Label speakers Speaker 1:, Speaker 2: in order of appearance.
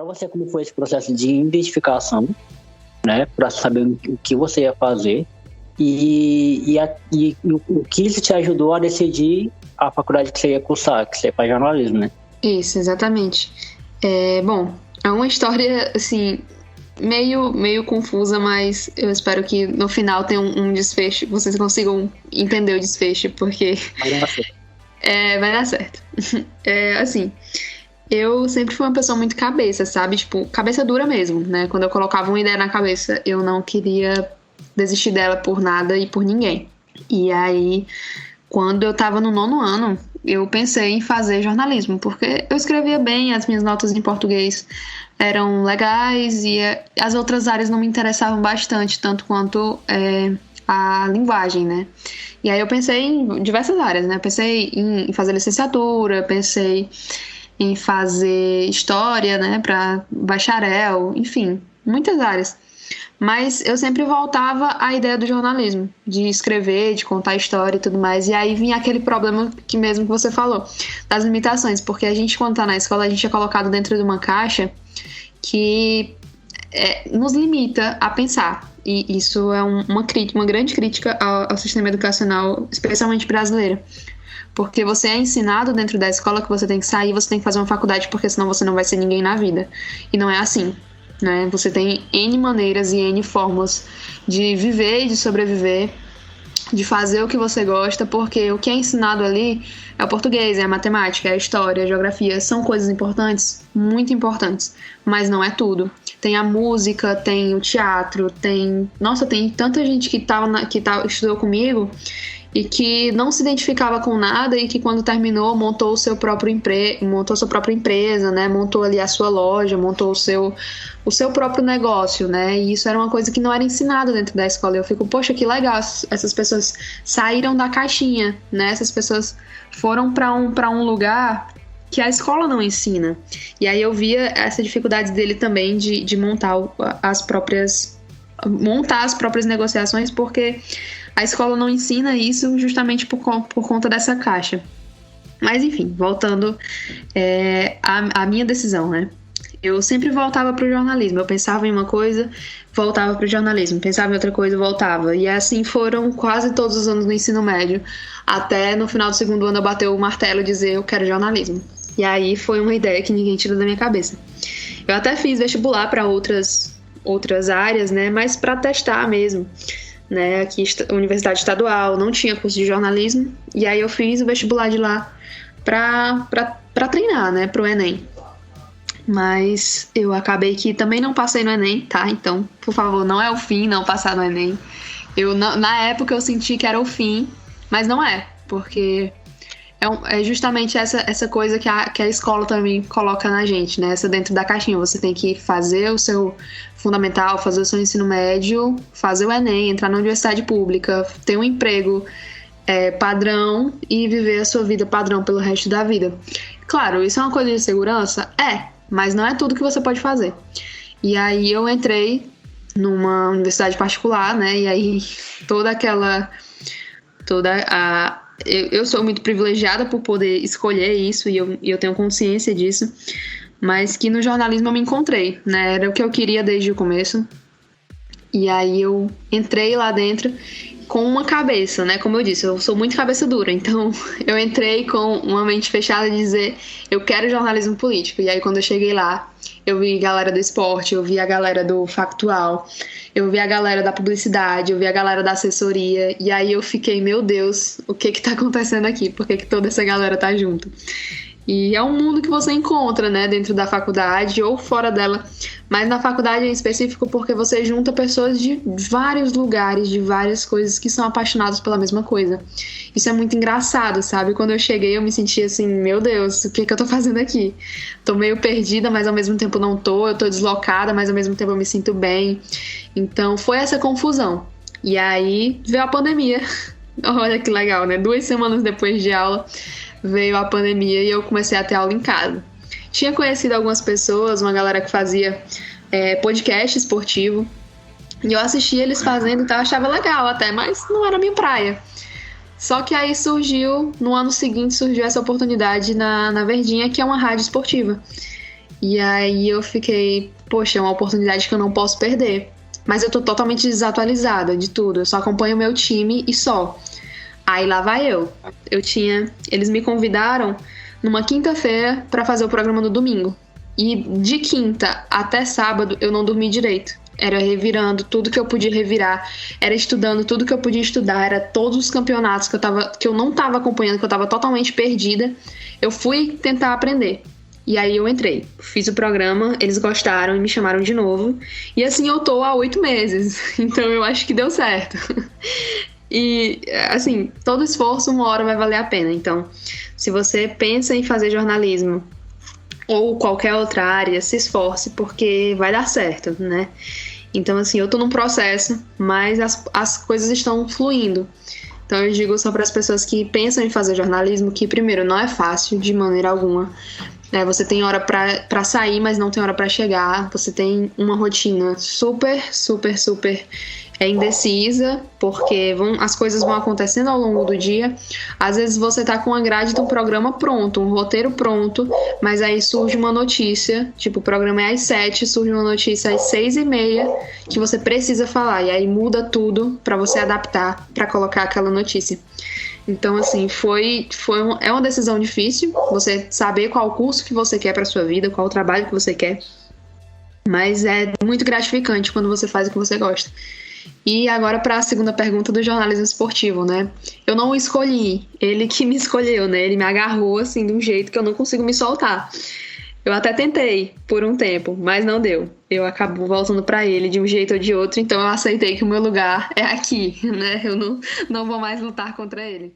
Speaker 1: Para você, como foi esse processo de identificação, né? Para saber o que você ia fazer e o que isso te ajudou a decidir a faculdade que você ia cursar, que você ia para jornalismo, né?
Speaker 2: Isso, exatamente. Bom, é uma história, assim, meio confusa, mas eu espero que no final tenha um desfecho, vocês consigam entender o desfecho, porque
Speaker 1: Vai dar certo.
Speaker 2: vai dar certo. Assim, eu sempre fui uma pessoa muito cabeça, sabe? Tipo, cabeça dura mesmo, né? Quando eu colocava uma ideia na cabeça, eu não queria desistir dela por nada e por ninguém. E aí, quando eu tava no 9º ano, eu pensei em fazer jornalismo, porque eu escrevia bem, as minhas notas em português eram legais e as outras áreas não me interessavam bastante, tanto quanto a linguagem, né? E aí eu pensei em diversas áreas, né? Pensei em fazer licenciatura, pensei em fazer história, né? Para bacharel, enfim, muitas áreas. Mas eu sempre voltava à ideia do jornalismo, de escrever, de contar história e tudo mais. E aí vinha aquele problema que mesmo que você falou, das limitações. Porque a gente, quando tá na escola, a gente é colocado dentro de uma caixa que nos limita a pensar. E isso é uma grande crítica ao sistema educacional, especialmente brasileiro. Porque você é ensinado dentro da escola que você tem que sair, você tem que fazer uma faculdade, porque senão você não vai ser ninguém na vida. E não é assim, né? Você tem N maneiras e N formas de viver e de sobreviver, de fazer o que você gosta, porque o que é ensinado ali é o português, é a matemática, é a história, é a geografia, são coisas importantes, muito importantes, mas não é tudo. Tem a música, tem o teatro, tem tanta gente que estudou comigo e que não se identificava com nada e que quando terminou montou sua própria empresa, né? Montou ali a sua loja, montou o seu próprio negócio, né? E isso era uma coisa que não era ensinada dentro da escola. Eu fico, poxa, que legal, essas pessoas saíram da caixinha, né? Essas pessoas foram para um lugar que a escola não ensina. E aí eu via essa dificuldade dele também de montar as próprias negociações, porque a escola não ensina isso justamente por conta dessa caixa. Mas enfim, voltando à minha decisão, né? Eu sempre voltava para o jornalismo. Eu pensava em uma coisa, voltava para o jornalismo. Pensava em outra coisa, voltava. E assim foram quase todos os anos no ensino médio, até no final do 2º ano eu bater o martelo e dizer eu quero jornalismo. E aí foi uma ideia que ninguém tirou da minha cabeça. Eu até fiz vestibular para outras áreas, né? Mas para testar mesmo. Né, aqui, Universidade Estadual, não tinha curso de jornalismo, e aí eu fiz o vestibular de lá para treinar, né, pro Enem. Mas eu acabei que também não passei no Enem, tá? Então, por favor, não é o fim não passar no Enem. Na época eu senti que era o fim, mas não é, porque é justamente essa coisa que a escola também coloca na gente, né? Essa dentro da caixinha. Você tem que fazer o seu fundamental, fazer o seu ensino médio, fazer o Enem, entrar na universidade pública, ter um emprego padrão e viver a sua vida padrão pelo resto da vida. Claro, isso é uma coisa de segurança? Mas não é tudo que você pode fazer. E aí eu entrei numa universidade particular, né? E aí eu sou muito privilegiada por poder escolher isso e eu tenho consciência disso, mas que no jornalismo eu me encontrei, né? Era o que eu queria desde o começo. E aí eu entrei lá dentro com uma cabeça, né? Como eu disse, eu sou muito cabeça dura, então eu entrei com uma mente fechada de dizer eu quero jornalismo político. E aí quando eu cheguei lá, eu vi a galera do esporte, eu vi a galera do factual, eu vi a galera da publicidade, eu vi a galera da assessoria, e aí eu fiquei, meu Deus, o que tá acontecendo aqui? Por que toda essa galera tá junto? E é um mundo que você encontra, né, dentro da faculdade ou fora dela, mas na faculdade em específico porque você junta pessoas de vários lugares, de várias coisas que são apaixonadas pela mesma coisa. Isso é muito engraçado, sabe? Quando eu cheguei eu me senti assim, meu Deus, o que eu tô fazendo aqui? Tô meio perdida, mas ao mesmo tempo não tô, eu tô deslocada, mas ao mesmo tempo eu me sinto bem. Então foi essa confusão. E aí veio a pandemia. Olha que legal, né? 2 semanas depois de aula veio a pandemia e eu comecei a ter aula em casa. Tinha conhecido algumas pessoas, uma galera que fazia podcast esportivo, e eu assistia eles fazendo e tal, achava legal até, mas não era minha praia. Só que aí no ano seguinte surgiu essa oportunidade na Verdinha, que é uma rádio esportiva. E aí eu fiquei, poxa, é uma oportunidade que eu não posso perder. Mas eu tô totalmente desatualizada de tudo. Eu só acompanho o meu time e só. Aí lá vai eu. Eles me convidaram numa quinta-feira pra fazer o programa no domingo. E de quinta até sábado eu não dormi direito. Era revirando tudo que eu podia revirar, era estudando tudo que eu podia estudar, era todos os campeonatos que eu não tava acompanhando, que eu tava totalmente perdida. Eu fui tentar aprender. E aí eu entrei, fiz o programa, eles gostaram e me chamaram de novo. E assim eu tô há 8 meses, então eu acho que deu certo. E assim, todo esforço uma hora vai valer a pena. Então, se você pensa em fazer jornalismo ou qualquer outra área, se esforce, porque vai dar certo, né? Então, assim, eu tô num processo, mas as coisas estão fluindo. Então, eu digo só para as pessoas que pensam em fazer jornalismo que, primeiro, não é fácil de maneira alguma. Você tem hora para sair, mas não tem hora para chegar. Você tem uma rotina super, super, super indecisa, porque as coisas vão acontecendo ao longo do dia. Às vezes você tá com a grade de um programa pronto, um roteiro pronto, mas aí surge uma notícia, tipo, o programa é às 7, surge uma notícia às 6:30 que você precisa falar, e aí muda tudo para você adaptar, para colocar aquela notícia. Então, assim, é uma decisão difícil, você saber qual curso que você quer para sua vida, qual o trabalho que você quer, mas é muito gratificante quando você faz o que você gosta. E agora para a segunda pergunta do jornalismo esportivo, né? Eu não o escolhi, ele que me escolheu, né? Ele me agarrou, assim, de um jeito que eu não consigo me soltar. Eu até tentei por um tempo, mas não deu. Eu acabo voltando para ele de um jeito ou de outro, então eu aceitei que o meu lugar é aqui, né? Eu não vou mais lutar contra ele.